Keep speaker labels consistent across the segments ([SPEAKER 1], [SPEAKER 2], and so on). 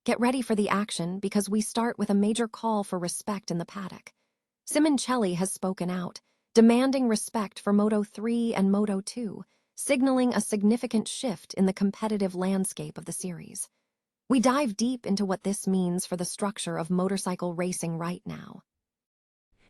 [SPEAKER 1] Get ready for the action because we start with a major call for respect in the paddock. Simoncelli has spoken out, demanding respect for Moto3 and Moto2, signaling a significant shift in the competitive landscape of the series. We dive deep into what this means for the structure of motorcycle racing right now.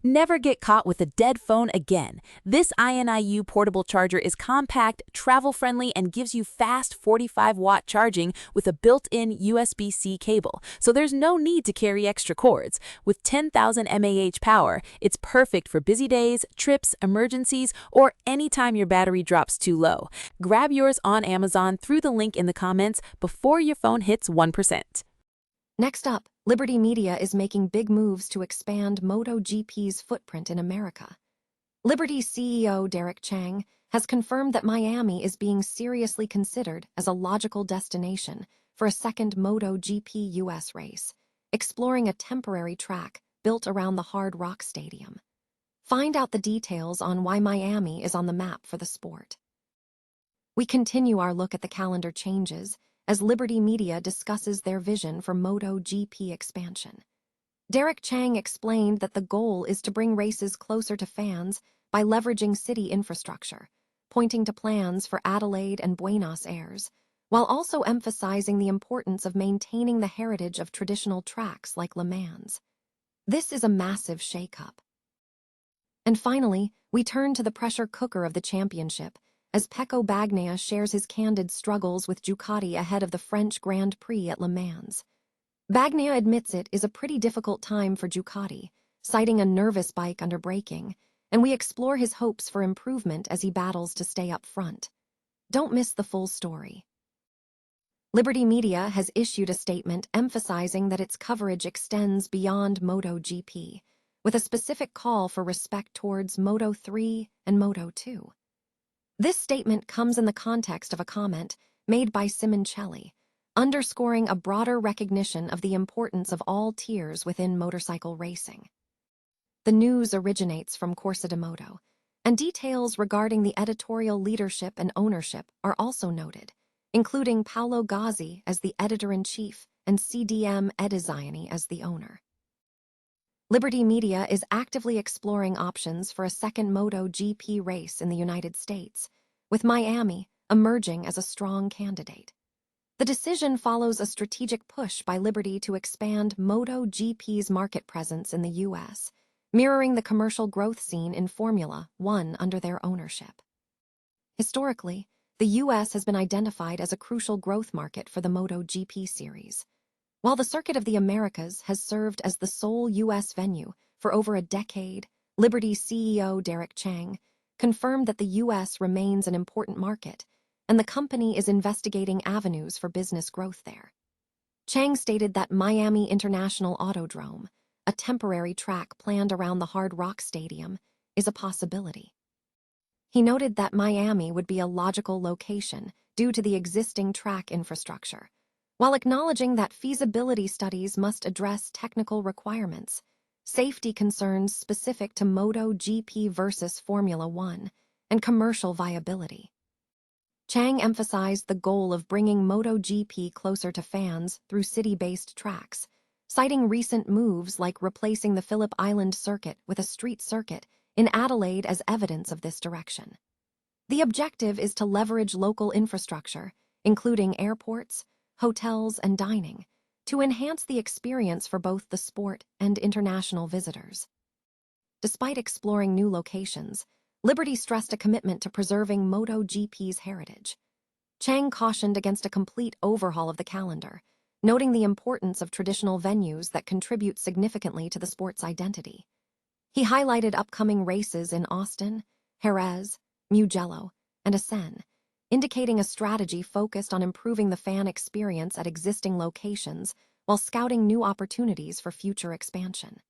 [SPEAKER 2] Never get caught with a dead phone again. This INIU portable charger is compact, travel-friendly, and gives you fast 45-watt charging with a built-in USB-C cable, so there's no need to carry extra cords. With 10,000 mAh power, it's perfect for busy days, trips, emergencies, or anytime your battery drops too low. Grab yours on Amazon through the link in the comments before your phone hits 1%.
[SPEAKER 1] Next up, Liberty Media is making big moves to expand MotoGP's footprint in America. Liberty CEO Derek Chang has confirmed that Miami is being seriously considered as a logical destination for a second MotoGP US race, exploring a temporary track built around the Hard Rock Stadium. Find out the details on why Miami is on the map for the sport. We continue our look at the calendar changes as Liberty Media discusses their vision for MotoGP expansion. Derek Chang explained that the goal is to bring races closer to fans by leveraging city infrastructure, pointing to plans for Adelaide and Buenos Aires, while also emphasizing the importance of maintaining the heritage of traditional tracks like Le Mans. This is a massive shakeup. And finally, we turn to the pressure cooker of the championship, as Pecco Bagnaia shares his candid struggles with Ducati ahead of the French Grand Prix at Le Mans. Bagnaia admits it is a pretty difficult time for Ducati, citing a nervous bike under braking, and we explore his hopes for improvement as he battles to stay up front. Don't miss the full story. Liberty Media has issued a statement emphasizing that its coverage extends beyond MotoGP, with a specific call for respect towards Moto3 and Moto2. This statement comes in the context of a comment made by Simoncelli, underscoring a broader recognition of the importance of all tiers within motorcycle racing. The news originates from Corsa de Moto, and details regarding the editorial leadership and ownership are also noted, including Paolo Gazzi as the editor-in-chief and CDM Ediziani as the owner. Liberty Media is actively exploring options for a second MotoGP race in the United States, with Miami emerging as a strong candidate. The decision follows a strategic push by Liberty to expand MotoGP's market presence in the U.S., mirroring the commercial growth seen in Formula One under their ownership. Historically, the U.S. has been identified as a crucial growth market for the MotoGP series. While the Circuit of the Americas has served as the sole U.S. venue for over a decade, Liberty CEO Derek Chang confirmed that the U.S. remains an important market, and the company is investigating avenues for business growth there. Chang stated that Miami International Autodrome, a temporary track planned around the Hard Rock Stadium, is a possibility. He noted that Miami would be a logical location due to the existing track infrastructure, while acknowledging that feasibility studies must address technical requirements, safety concerns specific to MotoGP versus Formula One, and commercial viability. Chang emphasized the goal of bringing MotoGP closer to fans through city-based tracks, citing recent moves like replacing the Phillip Island circuit with a street circuit in Adelaide as evidence of this direction. The objective is to leverage local infrastructure, including airports, hotels, and dining, to enhance the experience for both the sport and international visitors. Despite exploring new locations, Liberty stressed a commitment to preserving MotoGP's heritage. Chang cautioned against a complete overhaul of the calendar, noting the importance of traditional venues that contribute significantly to the sport's identity. He highlighted upcoming races in Austin, Jerez, Mugello, and Assen, indicating a strategy focused on improving the fan experience at existing locations while scouting new opportunities for future expansion.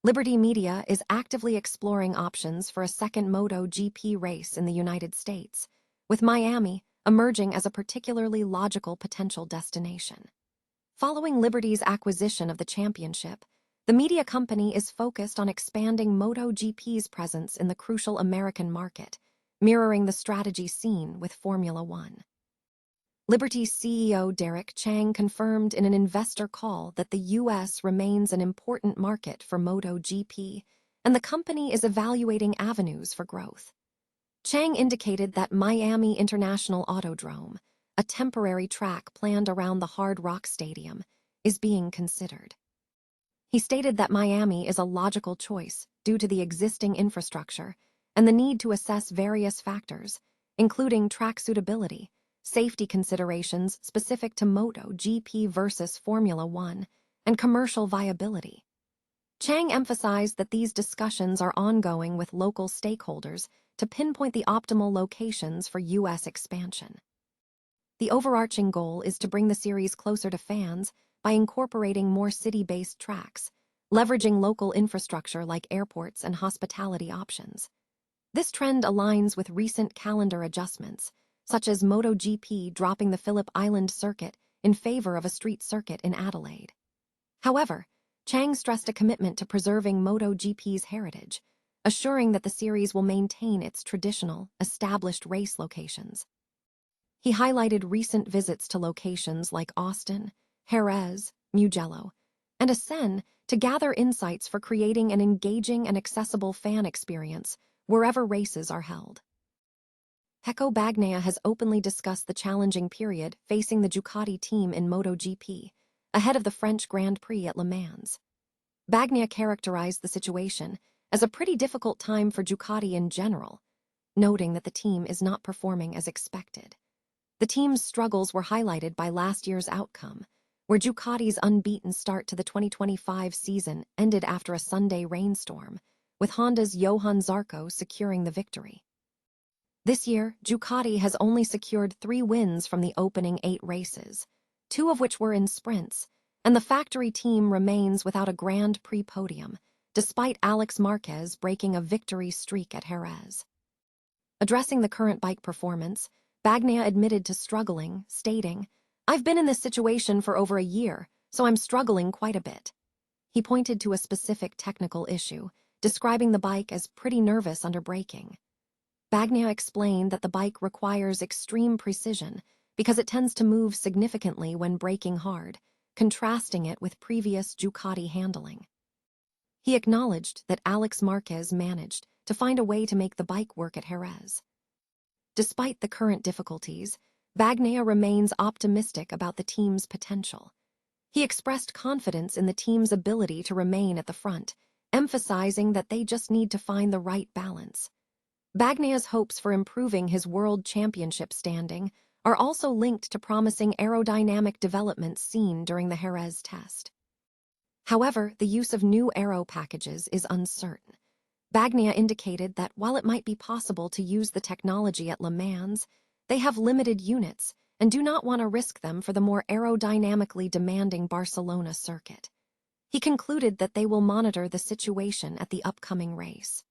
[SPEAKER 1] Liberty Media is actively exploring options for a second MotoGP race in the United States, with Miami emerging as a particularly logical potential destination. Following Liberty's acquisition of the championship, the media company is focused on expanding MotoGP's presence in the crucial American market, mirroring the strategy seen with Formula One. Liberty CEO Derek Chang confirmed in an investor call that the U.S. remains an important market for MotoGP, and the company is evaluating avenues for growth. Chang indicated that Miami International Autodrome, a temporary track planned around the Hard Rock Stadium, is being considered. He stated that Miami is a logical choice due to the existing infrastructure and the need to assess various factors, including track suitability, safety considerations specific to MotoGP versus Formula One, and commercial viability. Chang emphasized that these discussions are ongoing with local stakeholders to pinpoint the optimal locations for U.S. expansion. The overarching goal is to bring the series closer to fans by incorporating more city-based tracks, leveraging local infrastructure like airports and hospitality options. This trend aligns with recent calendar adjustments, such as MotoGP dropping the Phillip Island circuit in favor of a street circuit in Adelaide. However, Chang stressed a commitment to preserving MotoGP's heritage, assuring that the series will maintain its traditional, established race locations. He highlighted recent visits to locations like Austin, Jerez, Mugello, and Assen to gather insights for creating an engaging and accessible fan experience wherever races are held. Pecco Bagnaia has openly discussed the challenging period facing the Ducati team in MotoGP, ahead of the French Grand Prix at Le Mans. Bagnaia characterized the situation as a pretty difficult time for Ducati in general, noting that the team is not performing as expected. The team's struggles were highlighted by last year's outcome, where Ducati's unbeaten start to the 2025 season ended after a Sunday rainstorm, with Honda's Johann Zarco securing the victory. This year, Ducati has only secured 3 wins from the opening 8 races, 2 of which were in sprints, and the factory team remains without a Grand Prix podium, despite Alex Marquez breaking a victory streak at Jerez. Addressing the current bike performance, Bagnaia admitted to struggling, stating, "I've been in this situation for over a year, so I'm struggling quite a bit." He pointed to a specific technical issue, describing the bike as pretty nervous under braking. Bagnaia explained that the bike requires extreme precision because it tends to move significantly when braking hard, contrasting it with previous Ducati handling. He acknowledged that Alex Marquez managed to find a way to make the bike work at Jerez. Despite the current difficulties, Bagnaia remains optimistic about the team's potential. He expressed confidence in the team's ability to remain at the front, emphasizing that they just need to find the right balance. Bagnaia's hopes for improving his world championship standing are also linked to promising aerodynamic developments seen during the Jerez test. However, the use of new aero packages is uncertain. Bagnaia indicated that while it might be possible to use the technology at Le Mans, they have limited units and do not want to risk them for the more aerodynamically demanding Barcelona circuit. He concluded that they will monitor the situation at the upcoming race.